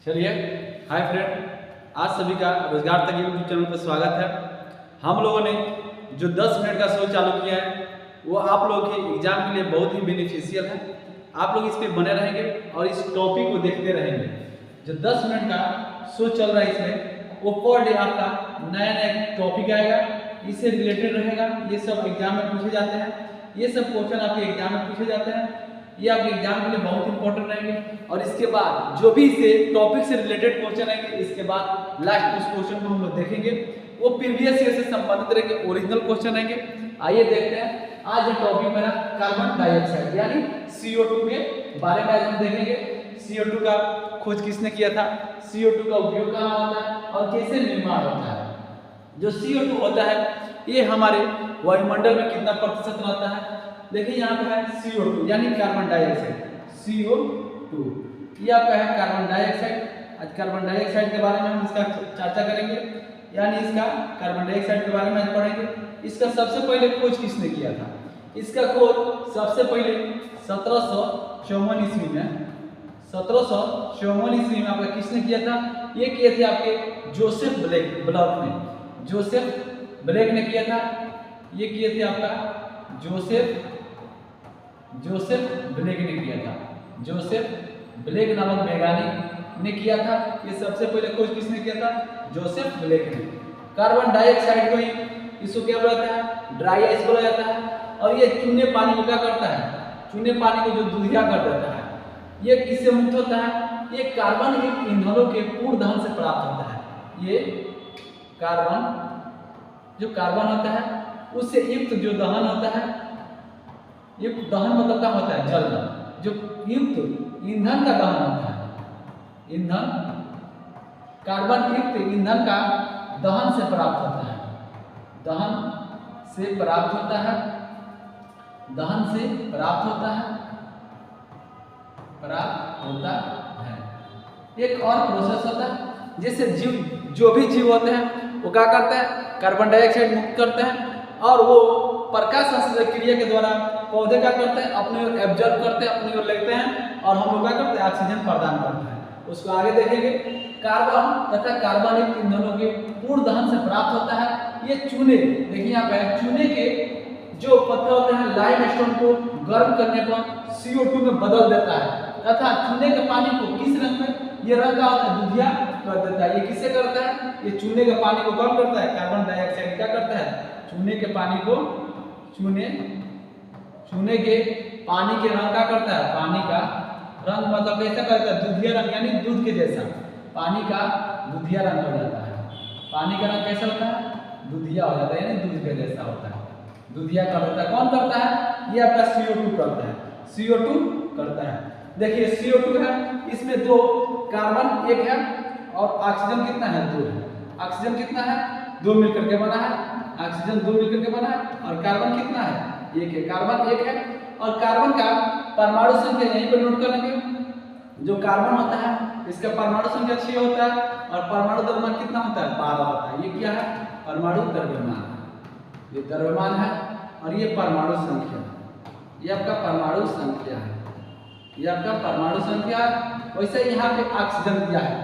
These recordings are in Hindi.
चलिए, हाय फ्रेंड, आज सभी का रोजगार तक यूट्यूब चैनल पर स्वागत है। हम लोगों ने जो 10 मिनट का शो चालू किया है वो आप लोगों के एग्जाम के लिए बहुत ही बेनिफिशियल है। आप लोग इस पे बने रहेंगे और इस टॉपिक को देखते रहेंगे। जो 10 मिनट का शो चल रहा है इसमें वो पर डे आपका नया नया टॉपिक आएगा, इससे रिलेटेड रहेगा। ये सब एग्जाम में पूछे जाते हैं, ये सब क्वेश्चन आपके एग्जाम में पूछे जाते हैं, ये आपके एग्जाम के लिए बहुत इंपॉर्टेंट रहेंगे। और इसके बाद जो भी इसे टॉपिक से रिलेटेड क्वेश्चन आएंगे, इसके बाद लास्ट उस क्वेश्चन को हम लोग देखेंगे, वो प्रीवियस ईयर से संबंधित रहेंगे, ओरिजिनल क्वेश्चन आएंगे। आइए देखते हैं आज जो टॉपिक मेरा कार्बन डाइऑक्साइड यानी CO2 के बारे में आज हम देखेंगे। CO2 का खोज किसने किया था, CO2 का उपयोग कहाँ होता है और कैसे निर्माण होता है। जो CO2 होता है ये हमारे वायुमंडल में कितना प्रतिशत रहता है, देखिए यहाँ पे है CO2 यानी कार्बन डाइऑक्साइड, CO2 ये आपका है कार्बन डाइऑक्साइड। आज कार्बन डाइऑक्साइड के बारे में हम इसका चर्चा करेंगे, यानी इसका कार्बन डाइऑक्साइड के बारे में आज पढ़ेंगे। इसका सबसे पहले खोज किसने किया था, इसका खोज सबसे पहले 1754 ईस्वी में 1754 ईस्वी में आपका किसने किया था, ये किए थे आपके जोसेफ ब्लैक ने, जोसेफ ब्लैक ने किया था। ये किए थे आपका जोसेफ ब्लैक ने किया था, जोसेफ ब्लैक नामक वैज्ञानिक ने किया था। ये सबसे पहले खोज किसने किया था, जोसेफ ब्लैक ने। कार्बन डाइऑक्साइड को इसको क्या बोला जाता है, ड्राई आइस बोला जाता है। और ये चूने पानी को क्या करता है, चूने पानी को जो दूधिया कर देता है। ये किससे मुक्त होता है, ये कार्बन युक्त ईंधनों के पूर्ण दहन से प्राप्त होता है। ये कार्बन जो कार्बन होता है उससे युक्त जो दहन होता है, युक्त दहन मतलब क्या होता है, जलना। जो युक्त ईंधन का दहन होता है, ईंधन कार्बन युक्त ईंधन का दहन से प्राप्त होता है, दहन से प्राप्त होता है, दहन से प्राप्त होता है, प्राप्त होता है। एक और प्रोसेस होता है जिससे जीव जो भी जीव होते हैं वो क्या करते हैं, कार्बन डाइऑक्साइड मुक्त करते हैं और वो प्रकाश संश्लेषण क्रिया के द्वारा पौधे क्या करते हैं, अपनी ओर एब्जॉर्ब करते हैं, अपनी ओर लेते हैं और हम लोग क्या करते हैं, ऑक्सीजन प्रदान करते हैं। उसको आगे देखेंगे। कार्बन तथा कार्बन युक्त ईंधनों के पूर्ण दहन से प्राप्त होता है। ये चूने, देखिए यहाँ पे चूने के जो पत्थर होते हैं लाइमस्टोन को गर्म करने पर CO2 में बदल देता है तथा चूने के पानी को किस रंग में, ये रंग का होता है, दुधिया कर देता है। ये किससे करता है, ये चूने के पानी को कम करता है। कार्बन डाइऑक्साइड क्या करता है, चूने के पानी को चूने के पानी के रंग का करता है, पानी का रंग मतलब कैसा करता है, दुधिया रंग यानी दूध के जैसा, पानी का दुधिया रंग हो जाता है। पानी का रंग कैसा होता है, दुधिया हो जाता है यानी दूध के जैसा होता है, दुधिया कर देता है। कौन करता है, ये आपका CO2 करता है, CO2 करता है। देखिए CO2 है, इसमें दो कार्बन एक है और ऑक्सीजन कितना है, दो है। ऑक्सीजन कितना है, दो मिलकर के बना है, ऑक्सीजन दो मिलकर के बना है। और कार्बन कितना है, एक है, कार्बन एक है। और कार्बन का परमाणु संख्या यहीं पर नोट करेंगे। जो कार्बन होता है इसका परमाणु संख्या 6 होता है और परमाणु द्रव्यमान कितना होता है, 12 होता है। ये क्या है, परमाणु द्रव्यमान, ये द्रव्यमान है और ये परमाणु संख्या, ये आपका परमाणु संख्या है, ये आपका परमाणु संख्या। वैसे यहाँ पे ऑक्सीजन दिया है,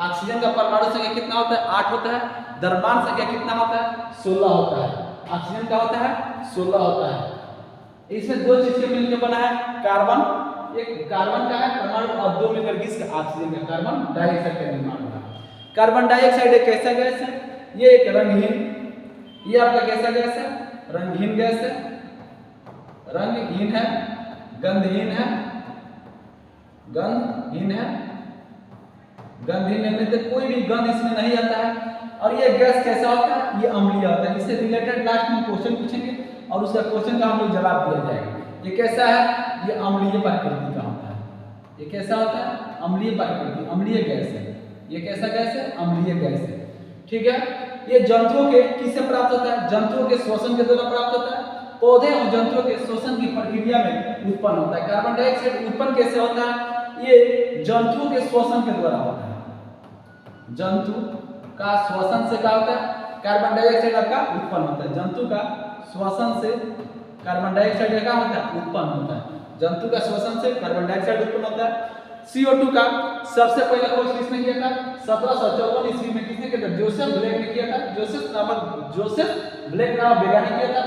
ऑक्सीजन का परमाणु संख्या कितना होता है, 8 होता है। द्रव्यमान संख्या कितना होता है, 16 होता है। ऑक्सीजन का होता है 16 होता है। इसमें दो चीज के मिलकर बना है कार्बन, एक कार्बन का है परमाणु और दो मिलकर किसका, ऑक्सीजन का, कार्बन डाइऑक्साइड का निर्माण होगा। कार्बन डाइऑक्साइड एक कैसा गैस है, ये एक रंगहीन, ये आपका कैसा गैस है, रंगहीन गैस है, रंगहीन है, गंधहीन है, गंधहीन है, गंधहीन है, कोई भी गंध इसमें नहीं आता है। और ये गैस कैसा होता है, ये अम्लीय होता है। इससे रिलेटेड लास्ट में क्वेश्चन पूछेंगे और उसका क्वेश्चन का हम लोग जवाब दिया जाएगा। ये कैसा है, ये अम्लीय प्रकृति का होता है। ये कैसा होता है, अम्लीय प्रकृति, अम्लीय गैस है। ये कैसा गैस है, अम्लीय गैस है, ठीक है। ये जंतुओं के किससे प्राप्त होता है, जंतुओं के श्वसन के द्वारा प्राप्त होता है। पौधे और जंतुओं के श्वसन की प्रक्रिया में उत्पन्न होता है। कार्बन डाइऑक्साइड उत्पन्न कैसे होता है, ये जंतुओं के श्वसन के द्वारा होता है। जंतु का श्वसन से क्या होता है, कार्बन डाइऑक्साइड आपका उत्पन्न होता है। जंतु का श्वसन से कार्बन डाइऑक्साइड क्या होता है, उत्पन्न होता है। जंतु का श्वसन से कार्बन डाइऑक्साइड उत्पन्न होता है। CO2 का सबसे पहले खोज किसने किया था? 1754 ईस्वी में किसने किया था? जोसेफ ब्लेक ने किया था। जोसेफ ब्लेक नामक वैज्ञानिक किया था।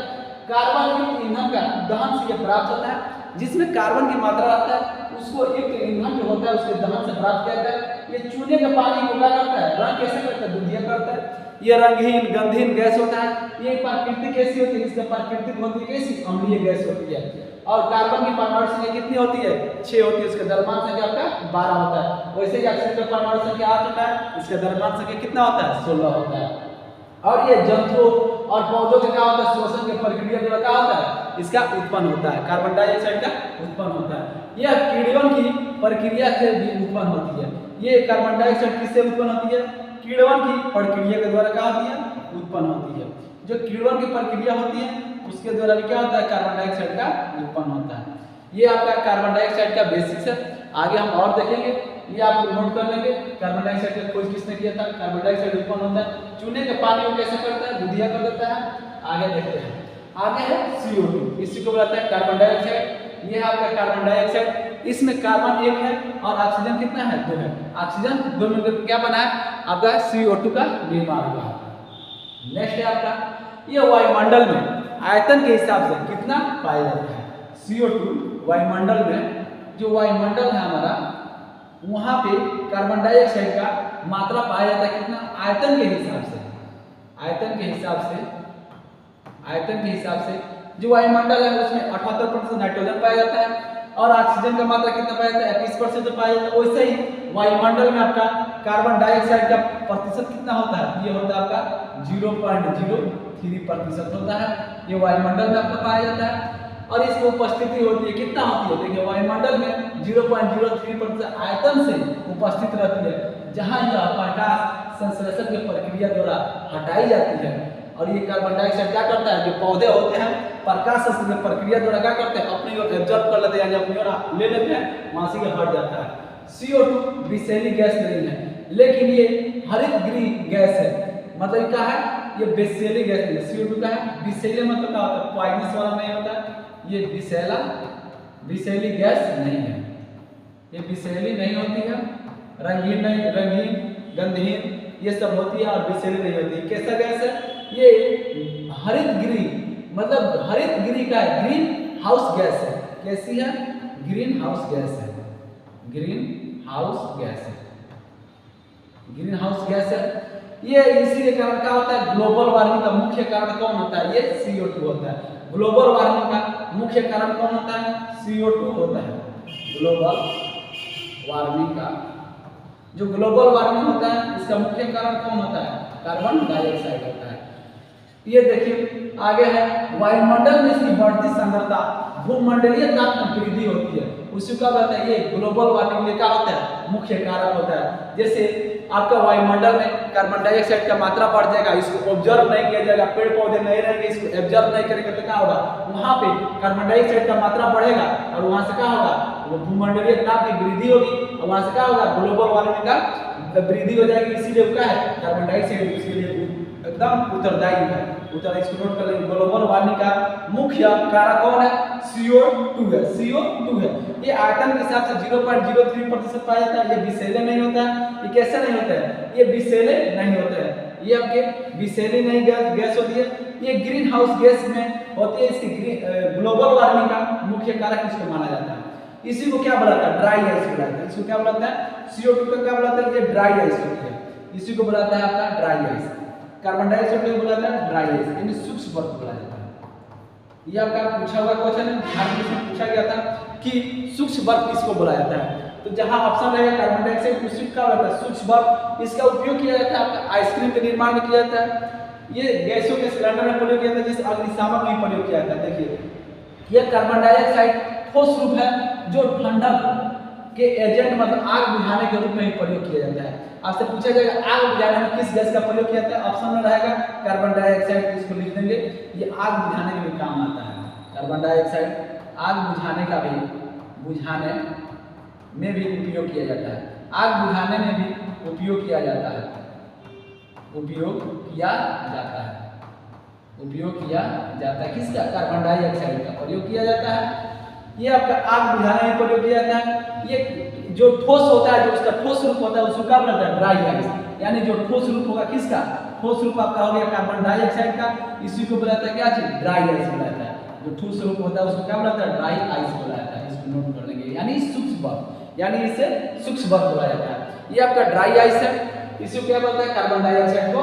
कार्बन युक्त ईंधन का दहन से यह प्राप्त होता है, जिसमें कार्बन की मात्रा रहता है उसको युक्त ईंधन जो होता है उसके दहन से प्राप्त किया जाता है। ये चूने के पानी को क्या करता है? रंग कैसे करता है? दुधिया करता है। ये रंगहीन गंधहीन गैस होता है। ये प्राकृतिक कैसी होती है? इसका प्राकृतिक होती है कैसी? अम्लीय गैस होती है। और कार्बन की परमाणु संख्या कितनी होती है? 6 होती है। इसका द्रव्यमान संख्या आपका 12 होता है। वैसे ही ऑक्सीजन का परमाणु संख्या 8 होता है, इसका द्रव्यमान संख्या कितना होता है? 16 होता है। और ये जंतुओं और पौधों के क्या होता है? श्वसन की प्रक्रिया द्वारा क्या होता है? इसका उत्पन्न होता है, कार्बन डाइऑक्साइड का उत्पन्न होता है। यह कीड़वन की प्रक्रिया से भी उत्पन्न होती है। ये कार्बन डाइऑक्साइड किससे उत्पन्न होती है? कीड़वन की प्रक्रिया के द्वारा क्या होती है? उत्पन्न होती है। जो कीड़वन की प्रक्रिया होती है उसके द्वारा भी क्या होता है? कार्बन डाइऑक्साइड का उत्पन्न होता है। ये आपका कार्बन डाइऑक्साइड का बेसिक्स है। आगे हम और देखेंगे, ये आप नोट कर लेंगे। कार्बन डाइऑक्साइड का खोज किसने किया था? कार्बन डाइऑक्साइड उत्पन्न होता है चूने के पानी को कैसे करता है? दुधिया कर देता है। आगे देखते हैं। आगे है CO2, इसी को बुलाते हैं कार्बन डाइऑक्साइड। ये है आपका कार्बन डाइऑक्साइड। इसमें कार्बन 1 है और ऑक्सीजन कितना है? 2 है। ऑक्सीजन 2 मिलकर क्या बना है? आपका CO2 का निर्माण हुआ। नेक्स्ट है आपका, ये वायुमंडल में आयतन के हिसाब से कितना पाया जाता है? CO2 वायुमंडल में, जो वायुमंडल है हमारा, वहां पे कार्बन डाइऑक्साइड का मात्रा पाया जाता है कितना? आयतन के हिसाब से। आयतन के हिसाब से जो वायुमंडल है उसमें 78% नाइट्रोजन पाया जाता है और ऑक्सीजन का मात्रा कितना पाया जाता है? 21% पाया जाता है। वैसे ही वायुमंडल में आपका कार्बन डाइऑक्साइड का प्रतिशत कितना होता है? ये होता है आपका 0.03% होता है। ये वायुमंडल में आपका पाया जाता है और इसकी उपस्थिति होती है कितना होती है? देखिए वायुमंडल में 0.03% आयतन से उपस्थित रहती है, जहां यह प्रकाश संश्लेषण की प्रक्रिया द्वारा हटाई जाती है। और ये कार्बन डाइऑक्साइड क्या करता है? जो पौधे होते हैं प्रकाश संश्लेषण प्रक्रिया द्वारा क्या करते हैं? अपनी ओर एब्जॉर्ब कर लेते हैं, यानी अपनी ओर ले लेते हैं, वहां से हट जाता है। CO2 विषैली गैस नहीं है, लेकिन ये हरित गृह गैस है। मतलब क्या है? ये विषैली गैस नहीं है। CO2 का है विषैली, मतलब क्या होता है? पॉइजनस वाला नहीं होता है। ये विषैली गैस नहीं है। ये विषैली नहीं होती है, रंगीन नहीं, रंगीन गंधहीन ये सब होती है और विषैली नहीं होती है। कैसा गैस है? ये हरित गृह, मतलब हरित गृह का ग्रीन हाउस गैस है। कैसी है? ग्रीन हाउस गैस है। ग्रीन हाउस गैस है। ग्रीन हाउस गैस है। ये इसी के कारण क्या होता है? ग्लोबल वार्मिंग का मुख्य कारण कौन होता है? ये CO2 होता है। ग्लोबल वार्मिंग का मुख्य कारण कौन होता है? CO2 होता है। ग्लोबल वार्मिंग का, जो ग्लोबल वार्मिंग होता है इसका मुख्य कारण कौन होता है? कार्बन डाइऑक्साइड होता है। ये देखिए आगे है, वायुमंडल में इसकी बढ़ती सांद्रता भूमंडलीय ताप में वृद्धि होती है, उसी का कहते हैं ये ग्लोबल वार्मिंग में क्या होता है? मुख्य कारण होता है। जैसे आपका वायुमंडल में कार्बन डाइऑक्साइड का मात्रा बढ़ जाएगा, इसको ऑब्जर्व नहीं किया जाएगा, पेड़ पौधे नहीं रहेंगे, इसको ऑब्जर्व नहीं करेंगे तो क्या होगा? वहां पे कार्बन डाइऑक्साइड का मात्रा बढ़ेगा और वहां से क्या होगा? वो भूमंडलीय ताप की वृद्धि होगी और वहां से क्या होगा? ग्लोबल वार्मिंग का वृद्धि हो जाएगी। इसीलिए क्या है? कार्बन डाइऑक्साइड उसके लिए एकदम उत्तरदायी है। इसको नोट कर लेंगे। ग्लोबल वार्मिंग का मुख्य कारक कौन है? CO2 है। CO2 है। ये आयतन के हिसाब से 0.03% पाया जाता है। ये विषैले नहीं होता है। ये कैसे नहीं होता है? ये विषैले नहीं होता है। ये आपके विषैली नहीं गैस होती है। ये ग्रीन हाउस गैस में होती है। इसकी ग्लोबल वार्मिंग का मुख्य कारक इसको माना जाता है। इसी को क्या बुलाता है? ड्राई आइस बुलाता है। इसको क्या बुलाता है? CO2 को क्या बुलाता है? ये ड्राई आइस होती है। इसी को बुलाता है आपका ड्राई आइस। कार्बन डाइऑक्साइड को बुलाता है ड्राई आइस, यानी शुष्क बर्फ बुलाया जाता है। ये आपका पूछा हुआ क्वेश्चन है, बिहार में पूछा गया था कि शुष्क बर्फ किसको बुलाया जाता है? तो जहां ऑप्शन रहेगा कार्बन डाइऑक्साइड को शुष्क का होता है, शुष्क बर्फ। इसका उपयोग किया जाता है आपका आइसक्रीम के निर्माण में किया जाता है। ये गैसों के सिलेंडर में प्रयोग किया जाता है, जिस अग्निशामक में प्रयोग किया जाता है। देखिए यह कार्बन डाइऑक्साइड ठोस रूप है जो ठंडक के एजेंट मतलब आग बुझाने के रूप में ही प्रयोग किया जाता है। आपसे पूछा जाएगा आग बुझाने में किस गैस का प्रयोग किया जाता है? ऑप्शन में रहेगा कार्बन डाइऑक्साइड। इसको लिख देंगे, ये आग बुझाने के भी काम आता है। कार्बन डाइऑक्साइड आग बुझाने में भी उपयोग किया जाता है। आग बुझाने में भी उपयोग किया जाता है। किसका? कार्बन डाइऑक्साइड का प्रयोग किया जाता है। ये आपका आग बुझाने में प्रयोग किया जाता है। ये जो ठोस होता है, जो उसका ठोस रूप होता है, उसको क्या बोलते हैं? Dry ice. यानी जो ठोस रूप होगा किसका? ठोस रूप आपका हो गया कार्बन डाइऑक्साइड का, इसी को बुलाता है क्या चीज? ड्राई आइस बुलाता है। जो ठोस रूप होता है उसको क्या बुलाता है? ड्राई आइस बुलाता है। इसको नोट कर लेंगे। यानी सूक्ष्म बर्फ, यानी इसे सूक्ष्म बर्फ बुलाया जाता है। ये आपका ड्राई आइस है, इसी को क्या बोलते हैं? कार्बन डाइऑक्साइड को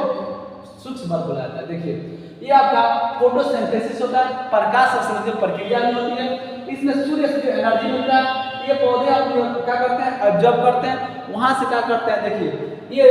सूक्ष्म बर्फ बुलाता है। देखिए ये आपका फोटोसिंथेसिस होता है, प्रकाश संश्लेषण प्रक्रिया में होती है। इसमें सूर्य से जो एनर्जी मिलता है, ये पौधे अपने क्या करते हैं? एब्जॉर्ब करते हैं। वहां से क्या करते हैं? देखिए ये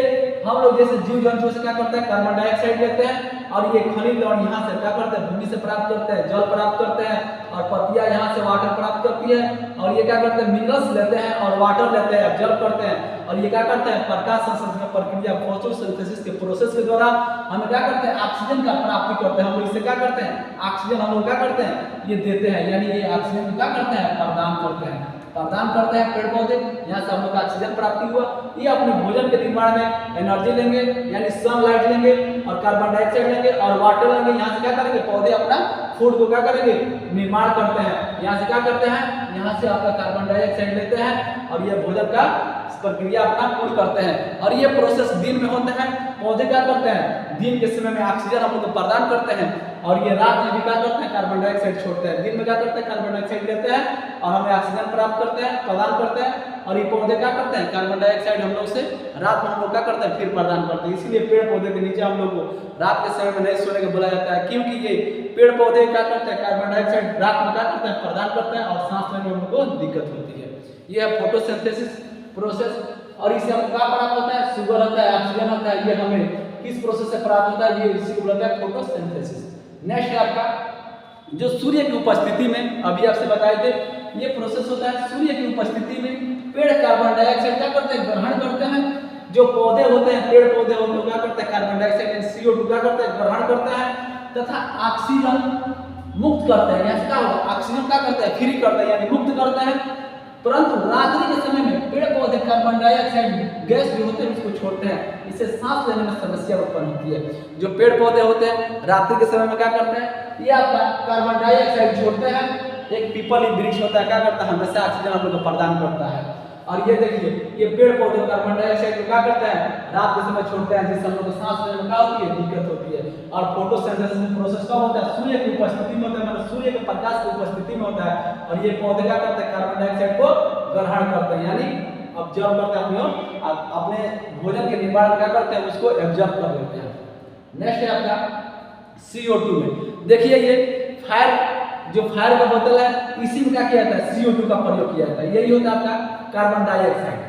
हम लोग जैसे जीव जंतु से क्या करते हैं? कार्बन डाइऑक्साइड लेते हैं और ये खनिज और यहाँ से क्या करते हैं? भूमि से प्राप्त करते हैं, जल प्राप्त करते हैं, और पत्तियां यहाँ से वाटर प्राप्त करती है, और ये क्या करते हैं? मिनरल्स लेते हैं और वाटर लेते हैं, एब्जॉर्ब करते हैं, और ये क्या करते हैं? प्रकाश संश्लेषण प्रक्रिया फोटोसिंथेसिस के प्रोसेस के द्वारा हम क्या करते हैं? ऑक्सीजन का प्राप्ति करते हैं। हम लोग इससे क्या करते हैं? ऑक्सीजन हम लोग क्या करते हैं? ये देते हैं, यानी ये ऑक्सीजन क्या करते हैं? प्रदान करते हैं, प्रदान करते हैं पेड़ पौधे। यहाँ से हम लोग ऑक्सीजन प्राप्ति हुआ। ये अपने भोजन के निर्माण में एनर्जी लेंगे, यानी सनलाइट लेंगे और कार्बन डाइऑक्साइड लेंगे और वाटर लेंगे। यहाँ से क्या करेंगे? पौधे अपना फूड को क्या करेंगे? निर्माण करते हैं। यहाँ से क्या करते हैं? यहाँ से आपका कार्बन डाइऑक्साइड लेते हैं और ये भोजन का प्रक्रिया अपना पूर्ण करते हैं। और ये प्रोसेस दिन में होता है। पौधे क्या करते हैं? दिन के समय में ऑक्सीजन हम लोग को प्रदान करते हैं, और ये रात में भी क्या करते हैं? कार्बन डाइऑक्साइड छोड़ते हैं। दिन में क्या करते हैं? कार्बन डाइऑक्साइड लेते हैं और हमें ऑक्सीजन प्राप्त करते हैं, प्रदान करते हैं। और ये पौधे क्या करते हैं? कार्बन डाइऑक्साइड हम लोग से रात में हम लोग क्या करते हैं? फिर प्रदान करते हैं। इसीलिए पेड़ पौधे के नीचे हम लोग को रात के समय में नहीं सोने को बोला जाता है, क्योंकि ये पेड़ पौधे क्या करते हैं? कार्बन डाइऑक्साइड रात में क्या करते हैं? प्रदान करते हैं, और सांस लेने में हम लोग को दिक्कत होती है। ये है फोटोसिंथेसिस प्रोसेस। और इससे हमें क्या प्राप्त होता है? शुगर होता है, ऑक्सीजन होता है। ये हमें किस प्रोसेस से प्राप्त होता है? ये इसी को बोलते हैं फोटोसिंथेसिस। नेक्स्ट है आपका जो सूर्य की उपस्थिति में, अभी आपसे बताए थे, ये प्रोसेस होता है सूर्य की उपस्थिति में पेड़ कार्बन डाइऑक्साइड क्या करते हैं? ग्रहण करते हैं। जो पौधे होते हैं, पेड़ पौधे होते हैं, क्या करते हैं? कार्बन डाइऑक्साइड CO2 क्या करते हैं? ग्रहण करते हैं तथा ऑक्सीजन मुक्त करते हैं। यहाँ से क्या होगा? ऑक्सीजन क्या करते हैं? फ्री करते हैं, यानी मुक्त करते हैं। परंतु रात्रि के समय में पेड़ पौधे कार्बन डाइऑक्साइड गैस जो होते हैं उसको छोड़ते हैं। इससे सांस लेने में समस्या उत्पन्न होती है। जो पेड़ पौधे होते हैं रात्रि के समय में क्या करते हैं? ये आपका कार्बन डाइऑक्साइड छोड़ते हैं। एक पीपल वृक्ष होता है, क्या करता है? हमेशा ऑक्सीजन हम लोग को प्रदान करता है। और ये देखिए ये पेड़ पौधे कार्बन डाइऑक्साइड को क्या करते हैं? रात के समय छोड़ते हैं, जिससे हम लोग को सांस लेने में क्या होती है? दिक्कत होती है। और फोटोसिंथेसिस प्रोसेस कब होता है? सूर्य की उपस्थिति में होता है, मतलब सूर्य के प्रकाश की उपस्थिति में होता है। और ये पौधे क्या करते हैं? कार्बन डाइऑक्साइड को ग्रहण करते हैं, यानी ऑब्जर्व करते हैं, अपने भोजन के निर्माण में क्या करते हैं? उसको एब्जॉर्ब कर लेते हैं। नेक्स्ट है आपका CO2 में। देखिए ये जो फायर का बोतल है, इसी में क्या किया जाता है? CO2 का प्रयोग किया जाता है। यही होता है आपका कार्बन डाइऑक्साइड।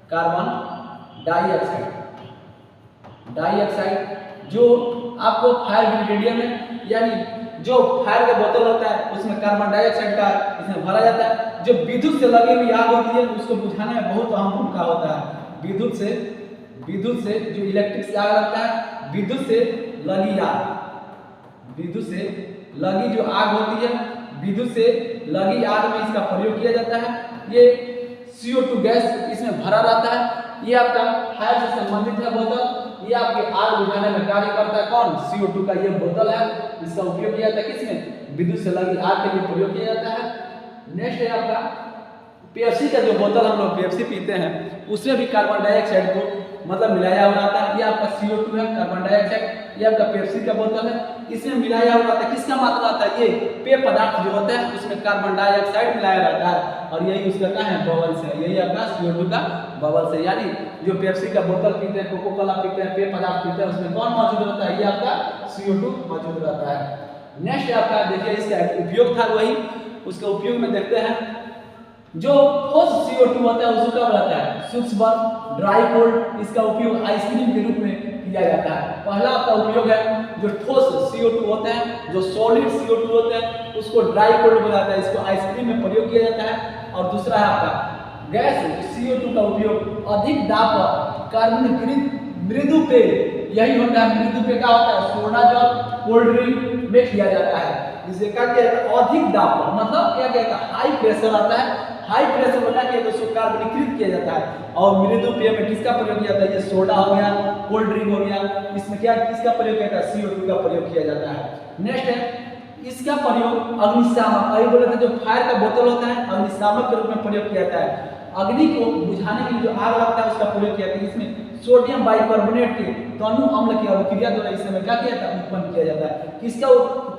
कार्बन डाइऑक्साइड जो आपको फायर ब्रिगेडियर में, यानी जो फायर का बोतल होता है उसमें कार्बन डाइऑक्साइड का इसमें भरा जाता है। जो विद्युत से लगी हुई आग होती है उसको बुझाने में बहुत अहम भूमिका होता है। विद्युत से जो इलेक्ट्रिक से आग लगता है, विद्युत से लगी आग, विद्युत से लगी जो आग होती है, विद्युत से लगी आग में इसका प्रयोग किया जाता है। ये CO2 गैस इसमें भरा रहता है। ये आपका फायर से संबंधित है बोतल। ये आपके आग बुझाने में कार्य करता है। कौन? CO2 का ये बोतल है। इसका उपयोग किया जाता है किसमें? विद्युत से लगी आग के लिए प्रयोग किया जाता है। नेक्स्ट है आपका पेप्सी का जो बोतल हम लोग पेप्सी पीते हैं, उसमें भी कार्बन डाइऑक्साइड को मतलब मिलाया हुआ रहता है। ये आपका CO2 है, कार्बन डाइऑक्साइड। ये आपका पेप्सी का बोतल है, इसमें मिलाया हुआ रहता है। किसका मात्रा आता है? ये पेय पदार्थ जो होता है उसमें कार्बन डाइऑक्साइड मिलाया रहता है, और यही उसका क्या है? बबल्स है। यही आपका CO2 का बबल्स है। यानी जो पेप्सी का बोतल पीते हैं, कोको कोला पीते हैं, पेय पदार्थ पीते हैं, उसमें कौन मौजूद रहता है? ये आपका CO2 मौजूद रहता है। नेक्स्ट आपका देखिए इसका उपयोग था, वही उसका उपयोग में देखते हैं। जो ठोस CO2 होता है उसको क्या बोलता है? सूक्ष्म बर्फ, ड्राई कोल्ड। इसका उपयोग आइसक्रीम के रूप में किया जाता है। पहला आपका उपयोग है जो ठोस CO2 होते हैं, जो सॉलिड CO2 होते हैं, उसको ड्राई कोल्ड बोला जाता है। इसको आइसक्रीम में प्रयोग किया जाता है। और दूसरा है आपका गैस CO2 का उपयोग अधिक दाब पर कार्बनीकृत मृदु पेय, यही होता है मृदु पेय। क्या होता है? सोडा जल, कोल्ड ड्रिंक में किया जाता है। इसे क्या किया जाता है? अधिक दाब पर, मतलब क्या कहता है? हाई प्रेशर आता है। हाई प्रेशर में क्या किया जाता है? उसको कार्बनीकृत किया जाता है। और मृदु पेय में किसका प्रयोग किया जाता है? ये सोडा हो गया, कोल्ड ड्रिंक हो गया, इसमें क्या किसका प्रयोग किया जाता है? CO2 का प्रयोग किया जाता है। नेक्स्ट है इसका प्रयोग अग्निशामक, अभी बोले थे जो फायर का बोतल होता है अग्निशामक के रूप में प्रयोग किया जाता है। अग्नि को बुझाने के लिए जो आग लगता है उसका प्रयोग किया जाता है। इसमें सोडियम बाइकार्बोनेट के तनु अम्ल की अभिक्रिया द्वारा इस समय क्या किया जाता है, उत्पन्न किया जाता है। किसका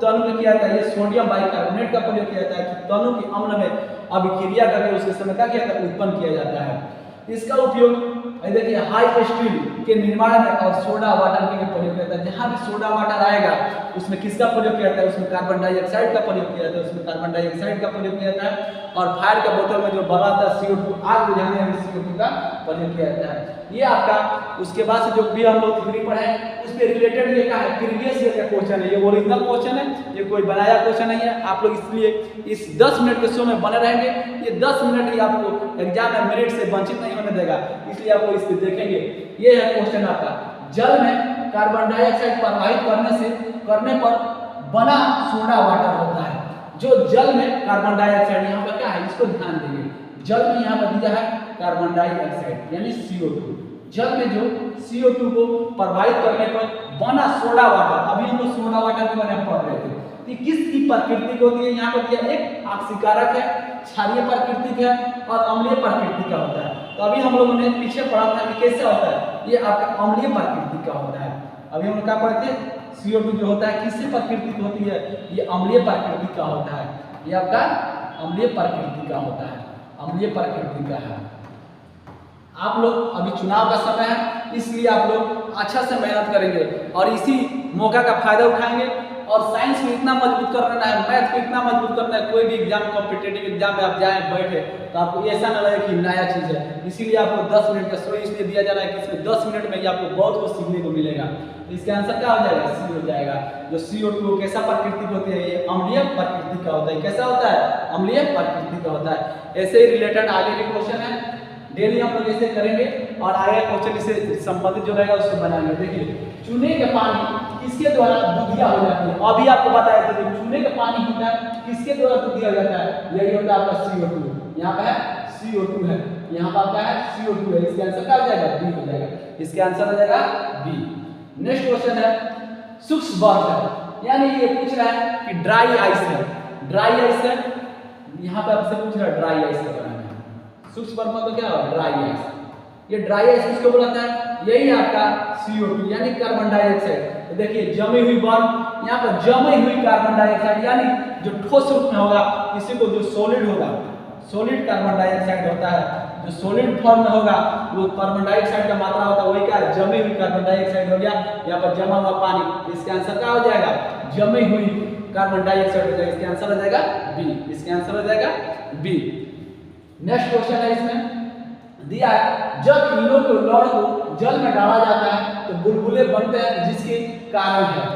तनु में किया जाता है, ये सोडियम बाइकार्बोनेट का प्रयोग किया जाता है कि तनु के अम्ल में अभिक्रिया करके उसके समय क्या किया जाता है, उत्पन्न किया जाता है। इसका उपयोग देखिए हाई स्टील के निर्माण में और सोडा वाटर के लिए प्रयोग किया जाता है। जहाँ भी सोडा वाटर आएगा उसमें किसका प्रयोग किया जाता है, उसमें कार्बन डाइऑक्साइड का प्रयोग किया जाता है, उसमें कार्बन डाइऑक्साइड का प्रयोग किया जाता है। और फायर के बोतल में जो बड़ा था CO2 आग बुझाने में CO2 का प्रयोग किया जाता है। ये आपका उसके बाद से जो भी हम लोग थ्योरी पढ़े उस पे रिलेटेड ये क्या है, प्रीवियस ईयर का क्वेश्चन है, ये ओरिजिनल क्वेश्चन है, ये कोई बनाया क्वेश्चन नहीं है। आप लोग इसलिए इस 10 मिनट के शो में बने रहेंगे। ये 10 मिनट ही आपको एग्जाम में मेरिट से वंचित नहीं होने देगा, इसलिए आप लोग इस पे देखेंगे। ये है क्वेश्चन आपका, जल में कार्बन डाइऑक्साइड प्रवाहित करने पर बना सोडा वाटर होता है। जो जल में कार्बन डाइऑक्साइड, यहाँ पर क्या है इसको ध्यान देंगे, जल में यहाँ पर दिया है कार्बन डाइऑक्साइड यानी CO2। जल में जो CO2 को प्रवाहित करने पर बना सोडा वाटर, अभी हम लोग सोडा वाटर के बारे में पढ़ रहे थे, कि किसकी प्रकृति होती है। यहाँ पर दिया एक ऑक्सीकारक है, क्षारीय प्राकृतिक है और अम्लीय प्रकृति का होता है। तो अभी हम लोगों ने पीछे पढ़ा था कि कैसे होता है, ये आपका अम्लीय प्रकृति का होता है। अभी हम क्या पढ़ते हैं, CO2 जो होता है किससे प्रकृति होती है, ये अम्लीय प्रकृति का होता है। ये आपका अम्लीय प्रकृति का होता है, अम्लीय प्रकृति का है। आप लोग अभी चुनाव का समय है, इसलिए आप लोग अच्छा से मेहनत करेंगे और इसी मौका का फायदा उठाएंगे। और साइंस को इतना मजबूत करना है, मैथ को इतना मजबूत करना है, कोई भी एग्जाम कॉम्पिटेटिव एग्जाम में आप जाए बैठे तो आपको ऐसा ना लगे कि नया चीज़ है। इसीलिए आपको 10 मिनट का शो इसलिए दिया जा रहा है कि इसमें 10 मिनट में ही आपको बहुत कुछ सीखने को मिलेगा। तो इसका आंसर क्या हो जाएगा, C हो जाएगा। जो CO2 कैसा प्रकृति होती है, ये अम्लीय प्रकृति का होता है। कैसा होता है, अम्लीय प्रकृति का होता है। ऐसे ही रिलेटेड आगे के क्वेश्चन है, डेली हम लोग ऐसे करेंगे और आगे क्वेश्चन इससे संबंधित जो रहेगा उसको बनाएंगे। देखिए चूने के पानी किसके द्वारा दूधिया हो जाती है, अभी आपको बताया था चूने का पानी होता है किसके द्वारा दूधिया हो जाता है, यही होता है आपका CO2। यहाँ पे है CO2 है, यहाँ पर आपका है CO2 है। इसका आंसर क्या हो जाएगा, B हो जाएगा। इसका आंसर हो जाएगा B। नेक्स्ट क्वेश्चन है सूक्ष्म बर्फ है, यानी ये पूछ रहा है कि ड्राई आइस है, ड्राई आइस है, यहाँ पे आपसे पूछ रहा है ड्राई आइस का बनाना है। सूक्ष्म बर्फ मतलब क्या है, ड्राई आइस। ये ड्राई आइस किसको बोलता है, यही आपका CO2 यानी कार्बन डाइऑक्साइड। तो देखिए जमी हुई बर्फ, यहाँ पर जमी हुई कार्बन डाइऑक्साइड यानी जो ठोस रूप में होगा, किसी को जो सॉलिड होगा, सॉलिड कार्बन डाइऑक्साइड होता है। जो सॉलिड फॉर्म में होगा वो कार्बन डाइऑक्साइड का मात्रा होता है, वही क्या है, जमी हुई कार्बन डाइऑक्साइड हो गया। यहाँ पर जमा हुआ पानी, इसका आंसर क्या हो जाएगा, जमी हुई कार्बन डाइऑक्साइड हो जाएगा। इसका आंसर हो जाएगा B। इसका आंसर हो जाएगा B। नेक्स्ट क्वेश्चन है, इसमें दिया है जब इनो के लौड़ को जल में डाला जाता है तो बुलबुले बनते हैं, जिसके कारण है।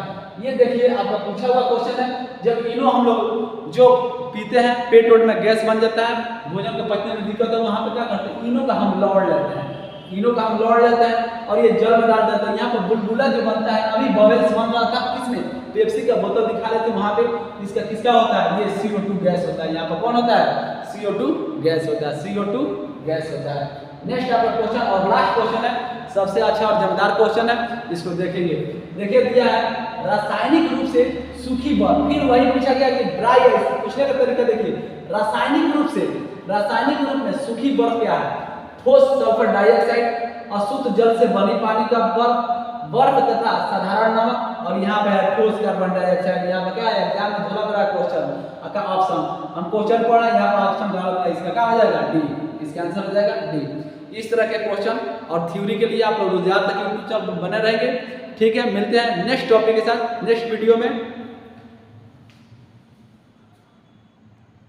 ये देखिए आपका पूछा हुआ क्वेश्चन है। जब इनो हम लोग जो पीते हैं, पेट वोट में गैस बन जाता है, भोजन को पचने में दिक्कत है, वहाँ पे क्या करते हैं, इनो का हम लौड़ लेते हैं, इनो का हम लौड़ लेते हैं और ये जल में डाल देते हैं। यहाँ पर बुलबुला जो बनता है, अभी बबल्स बन रहा था किसमें, पेप्सी का बोतल दिखा रहे थे वहाँ पे, इसका किसका होता है, ये CO2 गैस होता है। यहाँ पर कौन होता है, CO2 गैस होता है, CO2 गैस होता है। नेक्स्ट आपका क्वेश्चन और लास्ट क्वेश्चन है, सबसे अच्छा और जमदार क्वेश्चन है, इसको देखेंगे। देखिए दिया है रासायनिक रूप से सूखी बर्फ, फिर वही पूछा गया कि ड्राई आइस। पूछने का तरीका देखिए, रासायनिक रूप में सूखी बर्फ क्या है, ठोस सल्फर डाइऑक्साइड, अशुद्ध जल से बनी पानी का बर्फ तथा साधारण नमक, और यहाँ पे है ठोस कार्बन डाइऑक्साइड। यहाँ पे क्या है, एग्जाम में झलक रहा है क्वेश्चन का ऑप्शन, हम क्वेश्चन पढ़ रहे हैं, यहाँ पर ऑप्शन झलक रहा है, इसका क्या हो जाएगा D। इसका आंसर हो जाएगा D। इस तरह के क्वेश्चन और थ्योरी के लिए आप लोग रोज तक यूट्यूब चैनल पर बने रहेंगे। ठीक है, मिलते हैं नेक्स्ट टॉपिक के साथ नेक्स्ट वीडियो में।